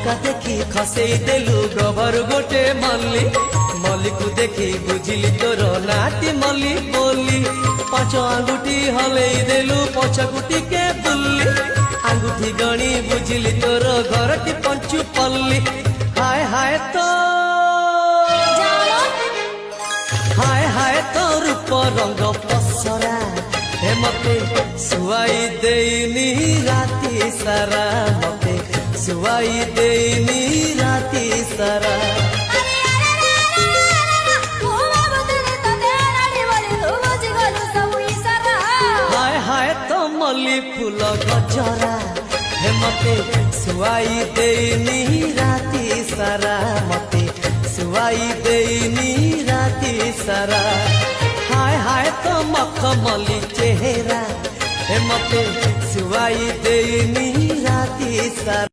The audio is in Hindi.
मौका देखी खसई देलु गभर गोटे मल्ली मल्ली को देखी बुझिली तोर नाटी मल्ली बोली पांच आंगुठी हलई देलु पछगुटी के बुल्ली आंगुठी गणी बुझिली तोर घर की पंचु पल्ली हाय हाय तो हाय हाय तो रूप रंग पसरा हे मते सुवाई देनी राती सारा मते सुवाई देनी राती सारा हाय हाय तो मल्ली फूल गजरा हे मते सुवाई देनी राती सारा मते सुवाई देनी राती सारा हाय हाय तो मखमली चेहरा हे मते सुवाई देनी राती सारा।